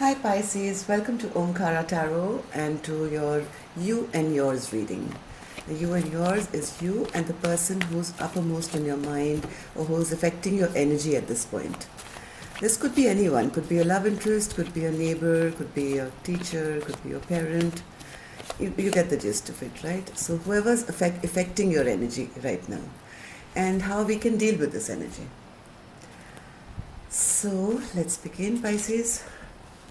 Hi Pisces, welcome to Omkara Tarot and to your You and Yours reading. The You and Yours is you and the person who's uppermost in your mind or who's affecting your energy at this point. This could be anyone, could be a love interest, could be a neighbor, could be a teacher, could be your parent. You get the gist of it, right? So whoever's affecting your energy right now and how we can deal with this energy. So let's begin, Pisces.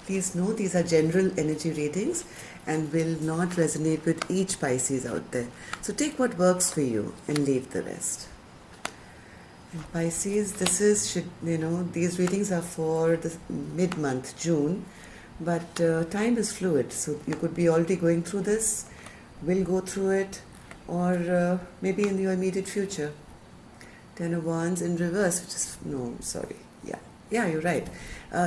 Please know these are general energy readings and will not resonate with each Pisces out there. So take what works for you and leave the rest. And Pisces, these readings are for the mid-month, June, but time is fluid. So you could be already going through this, will go through it, or maybe in your immediate future. Ten of Wands in reverse, Yeah, you're right.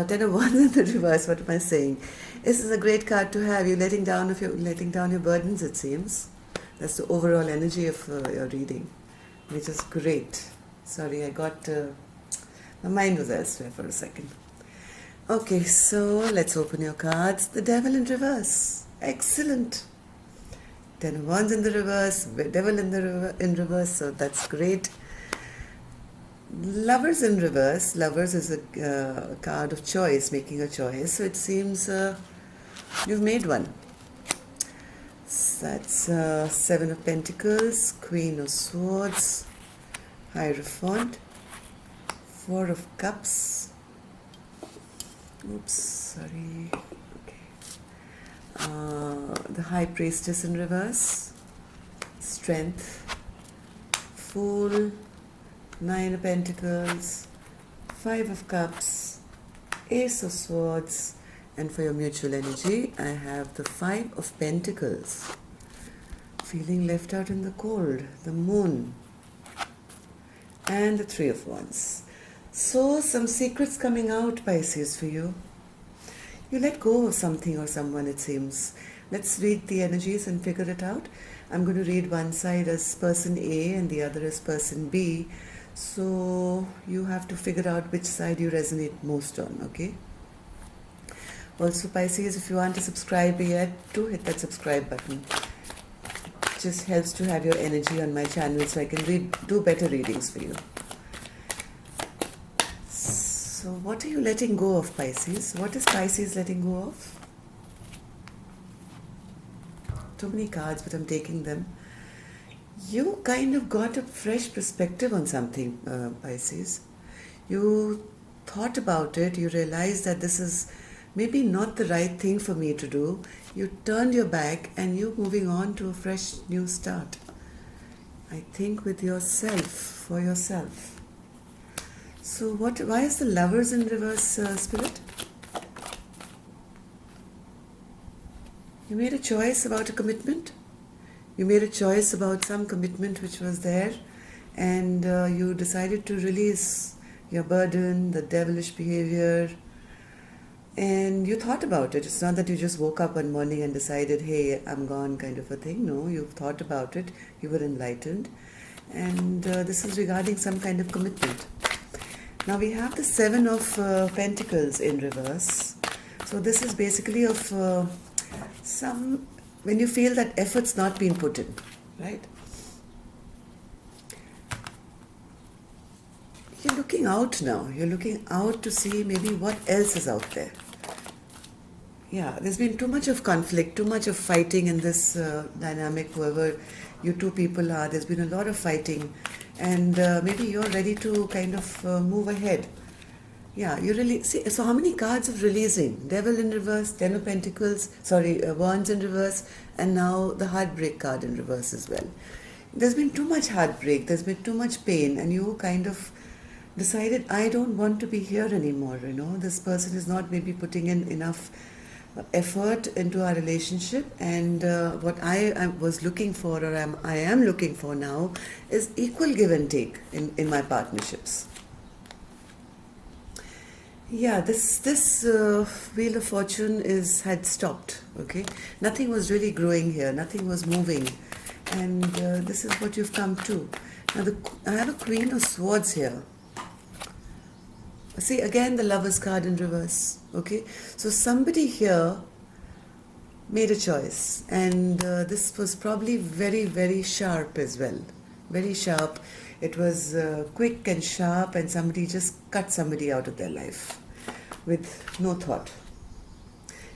Ten of Wands in the reverse. What am I saying? This is a great card to have. You're letting down your burdens. It seems that's the overall energy of your reading, which is great. Sorry, my mind was elsewhere for a second. Okay, so let's open your cards. The Devil in reverse. Excellent. Ten of Wands in the reverse. Devil in reverse. So that's great. Lovers in reverse. Lovers is a card of choice, making a choice. So it seems you've made one. So that's Seven of Pentacles, Queen of Swords, Hierophant, Four of Cups. Oops, sorry. Okay. The High Priestess in reverse, Strength, Fool, Nine of Pentacles, Five of Cups, Ace of Swords, and for your mutual energy, I have the Five of Pentacles. Feeling left out in the cold, the Moon, and the Three of Wands. So some secrets coming out, Pisces, for you. You let go of something or someone, it seems. Let's read the energies and figure it out. I'm going to read one side as person A and the other as person B. So you have to figure out which side you resonate most on, okay? Also, Pisces, if you want to subscribe yet, do hit that subscribe button. It just helps to have your energy on my channel so I can do better readings for you. So what are you letting go of, Pisces? What is Pisces letting go of? Too many cards, but I'm taking them. You kind of got a fresh perspective on something, Pisces. You thought about it, you realized that this is maybe not the right thing for me to do. You turned your back and you're moving on to a fresh new start. I think with yourself, for yourself. So why is the Lovers in reverse, Spirit? You made a choice about a commitment. You made a choice about some commitment which was there, and you decided to release your burden, the devilish behavior, and you thought about it. It's not that you just woke up one morning and decided, hey, I'm gone, kind of a thing. No, you've thought about it, you were enlightened, and this is regarding some kind of commitment. Now we have the Seven of Pentacles in reverse. So this is basically of when you feel that effort's not being put in, right? You're looking out now. You're looking out to see maybe what else is out there. Yeah, there's been too much of conflict, too much of fighting in this dynamic, whoever you two people are. There's been a lot of fighting, and maybe you're ready to kind of move ahead. Yeah, you really see. So how many cards of releasing? Devil in reverse, Ten of Pentacles, Wands in reverse, and now the Heartbreak card in reverse as well. There's been too much heartbreak, there's been too much pain, and you kind of decided, I don't want to be here anymore, this person is not maybe putting in enough effort into our relationship, and what I was looking for, or I am looking for now, is equal give and take in my partnerships. Yeah, this Wheel of Fortune had stopped, okay? Nothing was really growing here, nothing was moving, and this is what you've come to. Now I have a Queen of Swords here. See, again, the Lovers card in reverse. Okay, so somebody here made a choice, and this was probably very, very sharp as well. Very sharp. It was quick and sharp, and somebody just cut somebody out of their life with no thought.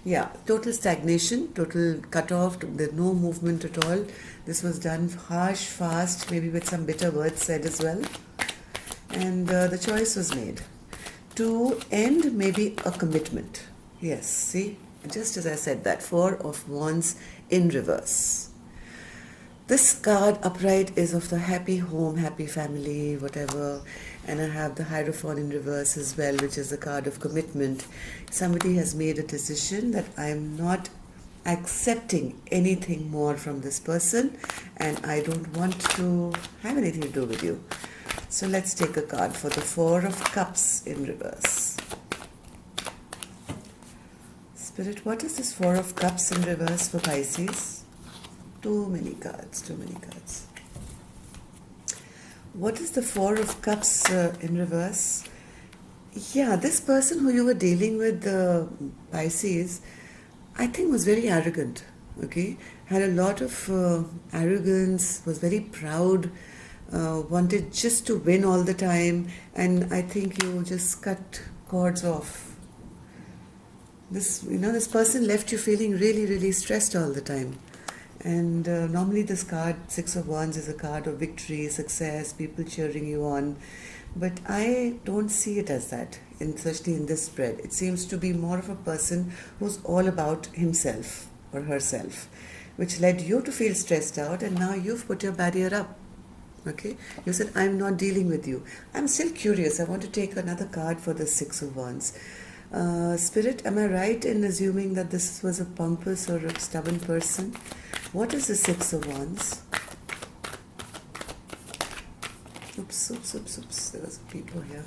Yeah, total stagnation, total cut off, there's no movement at all. This was done harsh, fast, maybe with some bitter words said as well. And the choice was made to end maybe a commitment. Yes, see, just as I said that, Four of Wands in reverse. This card upright is of the happy home, happy family, whatever. And I have the Hierophant in reverse as well, which is the card of commitment. Somebody has made a decision that I am not accepting anything more from this person, and I don't want to have anything to do with you. So let's take a card for the Four of Cups in reverse. Spirit, what is this Four of Cups in reverse for Pisces? Too many cards, too many cards. What is the Four of Cups in reverse? Yeah, this person who you were dealing with, Pisces, I think was very arrogant, okay? Had a lot of arrogance, was very proud, wanted just to win all the time, and I think you just cut cords off. This person left you feeling really, really stressed all the time. And normally this card, Six of Wands, is a card of victory, success, people cheering you on. But I don't see it as that, especially in this spread. It seems to be more of a person who's all about himself or herself, which led you to feel stressed out, and now you've put your barrier up. Okay? You said, I'm not dealing with you. I'm still curious. I want to take another card for the Six of Wands. Spirit, am I right in assuming that this was a pompous or a stubborn person? What is the Six of Wands? Oops. There was people here.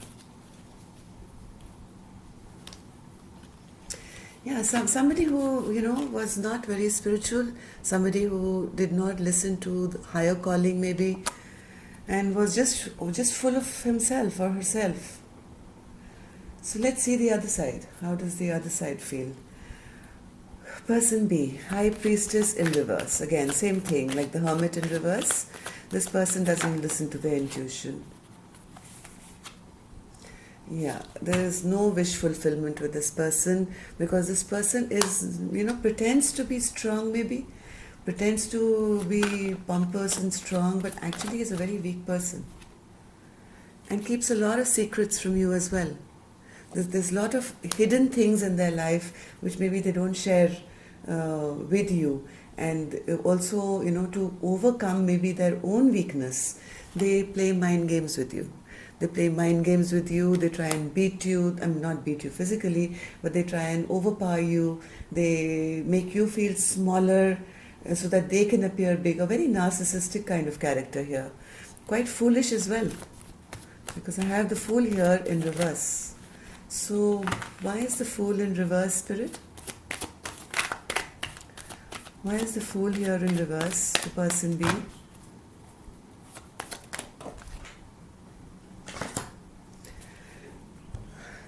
Yeah, somebody who, was not very spiritual, somebody who did not listen to the higher calling maybe, and was just full of himself or herself. So let's see the other side. How does the other side feel? Person B, High Priestess in reverse. Again, same thing, like the Hermit in reverse. This person doesn't listen to their intuition. Yeah, there is no wish fulfillment with this person, because this person is, pretends to be strong maybe, pretends to be pompous and strong, but actually is a very weak person. And keeps a lot of secrets from you as well. There's a lot of hidden things in their life which maybe they don't share with you. And also, to overcome maybe their own weakness, they play mind games with you. They play mind games with you, they try and beat you, not beat you physically, but they try and overpower you. They make you feel smaller so that they can appear big. A very narcissistic kind of character here. Quite foolish as well, because I have the Fool here in reverse. So, why is the Fool in reverse, Spirit? Why is the Fool here in reverse to person B?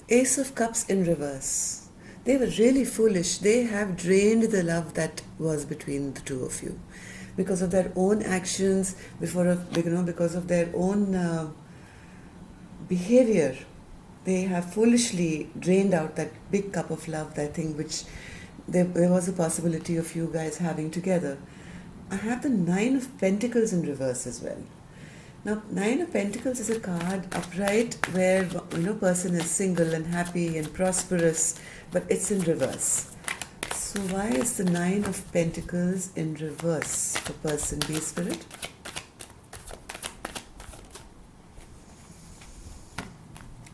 Ace of Cups in reverse. They were really foolish. They have drained the love that was between the two of you because of their own actions, because of their own behavior. They have foolishly drained out that big cup of love, that thing which there was a possibility of you guys having together. I have the Nine of Pentacles in reverse as well. Now, Nine of Pentacles is a card upright where person is single and happy and prosperous, but it's in reverse. So why is the Nine of Pentacles in reverse for person B, Spirit?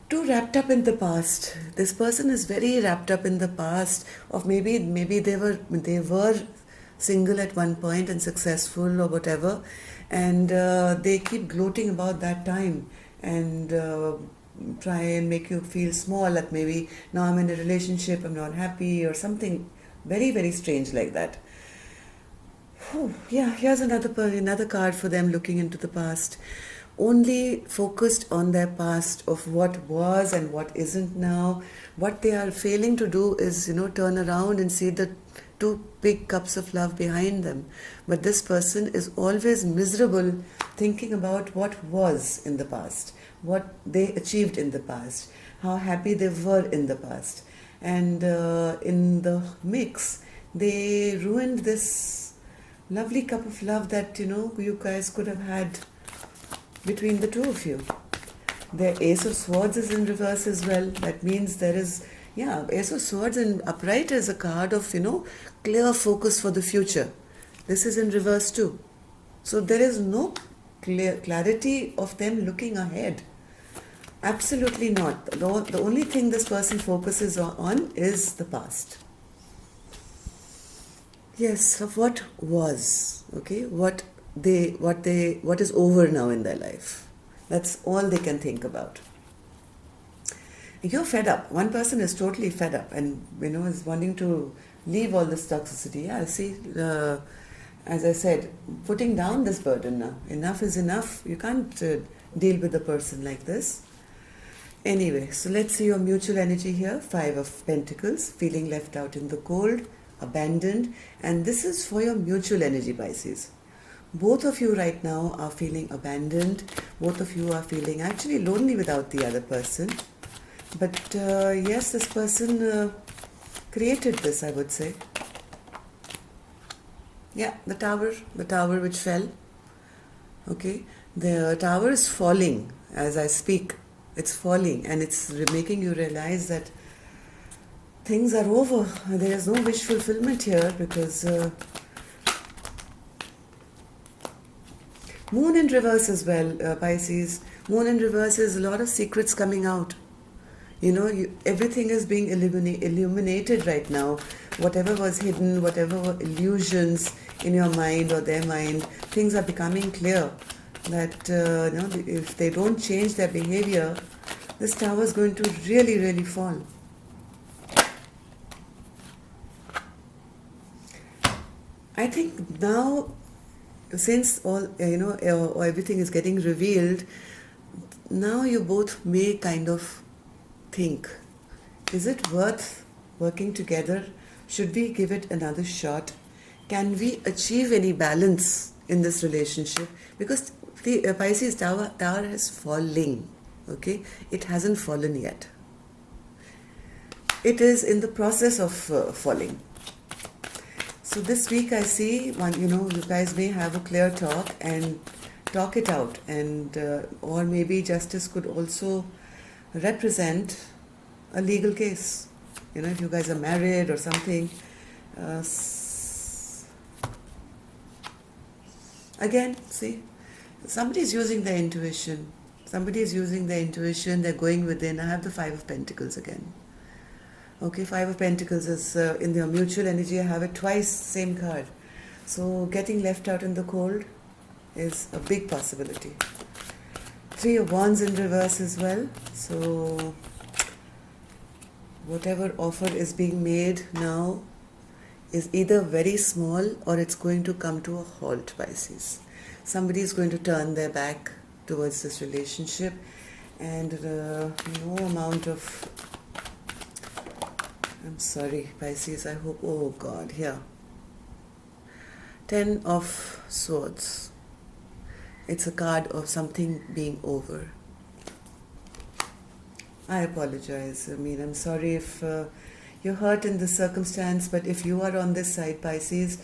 Too wrapped up in the past. This person is very wrapped up in the past of maybe they were single at one point and successful or whatever, and they keep gloating about that time and try and make you feel small, that maybe now I'm in a relationship, I'm not happy, or something very, very strange like that. Yeah, here's another card for them looking into the past. only focused on their past of what was and what isn't now. What they are failing to do is, turn around and see the two big cups of love behind them. But this person is always miserable thinking about what was in the past, what they achieved in the past, how happy they were in the past. And in the mix, they ruined this lovely cup of love that, you guys could have had between the two of you. The Ace of Swords is in reverse as well. That means there is, Ace of Swords in upright is a card of, clear focus for the future. This is in reverse too. So there is no clarity of them looking ahead. Absolutely not. The only thing this person focuses on is the past. Yes, of what was, okay? What is over now in their life. That's all they can think about. You're fed up. One person is totally fed up and is wanting to leave all this toxicity. Yeah, see, as I said, putting down this burden now. Enough is enough. You can't deal with a person like this. Anyway, so let's see your mutual energy here. 5 of Pentacles, feeling left out in the cold, abandoned, and this is for your mutual energy, Pisces. Both of you right now are feeling abandoned. Both of you are feeling actually lonely without the other person. But yes, this person created this, I would say. Yeah, the tower which fell. Okay, the tower is falling as I speak. It's falling and it's making you realize that things are over. There is no wish fulfillment here because Moon in reverse as well, Pisces. Moon in reverse is a lot of secrets coming out. Everything is being illuminated right now. Whatever was hidden, whatever were illusions in your mind or their mind, things are becoming clear. That if they don't change their behavior, this tower is going to really, really fall. I think now, since all everything is getting revealed, now you both may kind of think, is it worth working together? Should we give it another shot? Can we achieve any balance in this relationship? Because the Pisces tower is falling. Okay, it hasn't fallen yet. It is in the process of falling. So this week I see you guys may have a clear talk and talk it out, and or maybe justice could also represent a legal case. If you guys are married or something. Again, see, somebody is using their intuition. They're going within. I have the 5 of Pentacles again. Okay, 5 of Pentacles is in your mutual energy. I have it twice, same card. So getting left out in the cold is a big possibility. 3 of Wands in reverse as well. So whatever offer is being made now is either very small or it's going to come to a halt, Pisces. Somebody is going to turn their back towards this relationship, and no amount of... I'm sorry, Pisces, I hope... Oh God, here. 10 of Swords. It's a card of something being over. I apologize. I'm sorry if you're hurt in this circumstance, but if you are on this side, Pisces,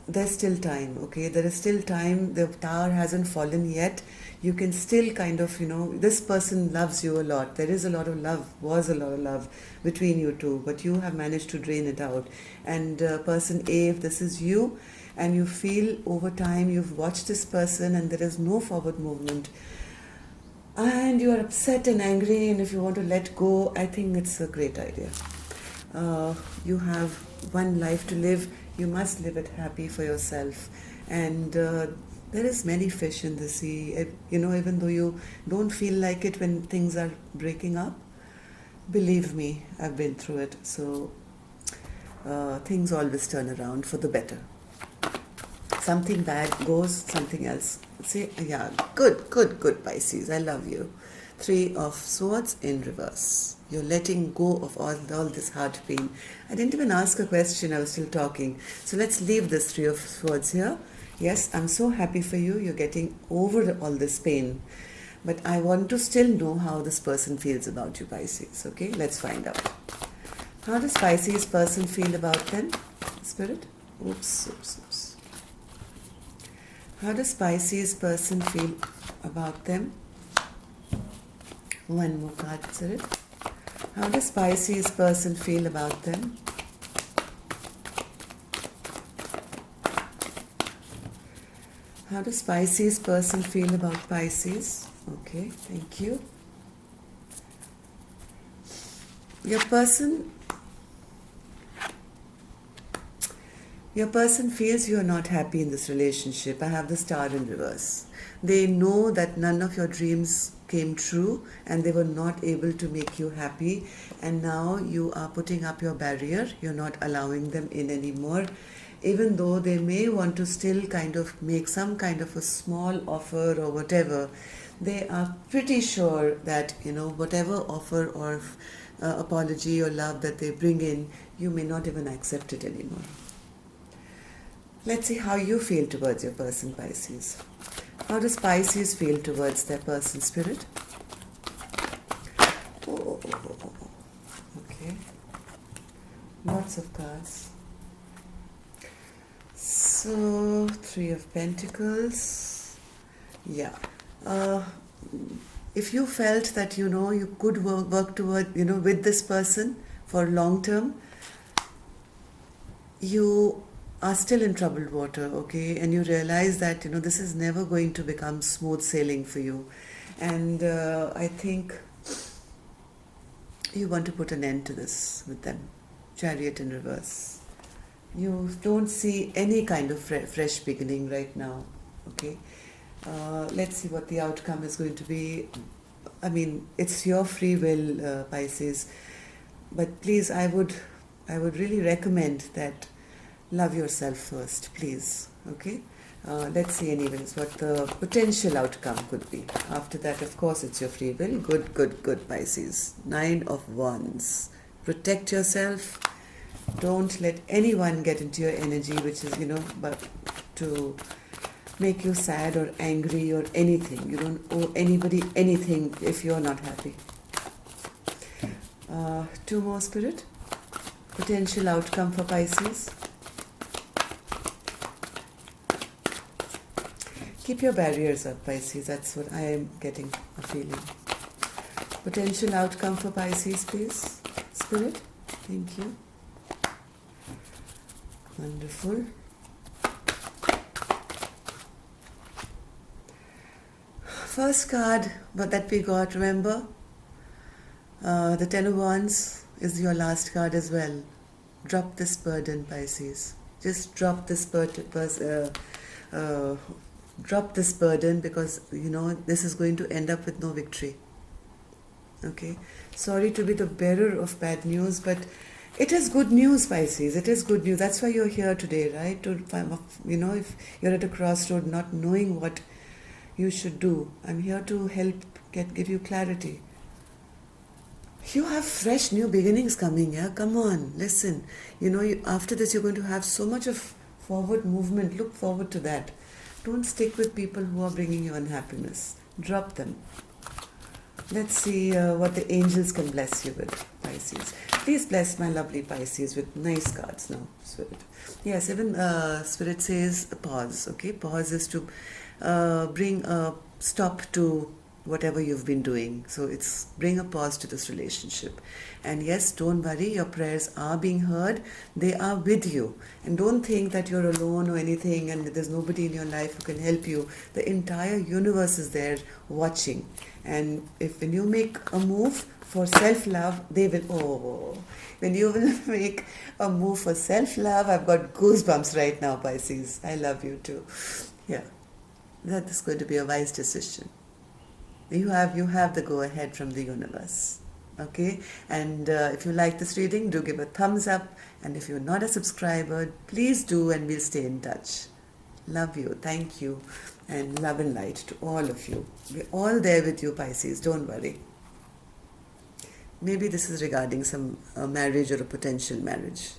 there's still time, okay? There is still time. The tower hasn't fallen yet. You can still kind of, this person loves you a lot. There is a lot of love, was a lot of love between you two, but you have managed to drain it out. And person A, if this is you, and you feel over time you've watched this person and there is no forward movement, and you are upset and angry, and if you want to let go, I think it's a great idea. You have one life to live. You must live it happy for yourself. And there is many fish in the sea. Even though you don't feel like it when things are breaking up, believe me, I've been through it. So things always turn around for the better. Something bad goes, something else. See, yeah, good, Pisces. I love you. Three of Swords in reverse. You're letting go of all this heart pain. I didn't even ask a question, I was still talking. So let's leave this Three of Swords here. Yes, I'm so happy for you. You're getting over all this pain. But I want to still know how this person feels about you, Pisces. Okay, let's find out. How does Pisces person feel about them? Spirit? Oops. How does Pisces person feel about them? One more card, Spirit. How does Pisces person feel about them? How does Pisces person feel about Pisces? Okay, thank you. Your person feels you are not happy in this relationship. I have the Star in reverse. They know that none of your dreams came true and they were not able to make you happy, and now you are putting up your barrier. You're not allowing them in anymore, even though they may want to still kind of make some kind of a small offer or whatever. They are pretty sure that, whatever offer or apology or love that they bring in, you may not even accept it anymore. Let's see how you feel towards your person, Pisces. How does Pisces feel towards their person, Spirit? Okay. Lots of cards. So, Three of Pentacles. Yeah. If you felt that, you could work toward, with this person for long term, you are still in troubled water, okay? And you realize that, this is never going to become smooth sailing for you. And I think you want to put an end to this with them. Chariot in reverse. You don't see any kind of fresh beginning right now, okay? Let's see what the outcome is going to be. I mean, it's your free will, Pisces. But please, I would really recommend that love yourself first, please. Okay? Let's see anyways what the potential outcome could be. After that, of course, it's your free will. Good, Pisces. 9 of Wands. Protect yourself. Don't let anyone get into your energy, which is, but to make you sad or angry or anything. You don't owe anybody anything if you're not happy. 2 more, Spirit. Potential outcome for Pisces. Keep your barriers up, Pisces. That's what I am getting a feeling. Potential outcome for Pisces, please. Spirit. Thank you. Wonderful. First card that we got, remember? The Ten of Wands is your last card as well. Drop this burden, Pisces. Just drop this burden. Drop this burden, because this is going to end up with no victory. Okay, sorry to be the bearer of bad news, but it is good news, Pisces. It is good news. That's why you're here today, right? To if you're at a crossroad not knowing what you should do, I'm here to help give you clarity. You have fresh new beginnings coming. Yeah, come on, listen. After this you're going to have so much of forward movement. Look forward to that. Don't stick with people who are bringing you unhappiness. Drop them. Let's see what the angels can bless you with, Pisces. Please bless my lovely Pisces with nice cards now, Spirit. Yes, even Spirit says pause, okay? Pause is to bring a stop to whatever you've been doing. So it's bring a pause to this relationship. And yes, don't worry, your prayers are being heard. They are with you. And don't think that you're alone or anything and there's nobody in your life who can help you. The entire universe is there watching. And when you make a move for self-love, they will, when you will make a move for self-love, I've got goosebumps right now, Pisces. I love you too. Yeah, that is going to be a wise decision. You have the go-ahead from the universe. Okay, and if you like this reading, do give a thumbs up, and if you're not a subscriber, please do, and we'll stay in touch. Love you. Thank you. And love and light to all of you. We're all there with you, Pisces. Don't worry. Maybe this is regarding some marriage or a potential marriage.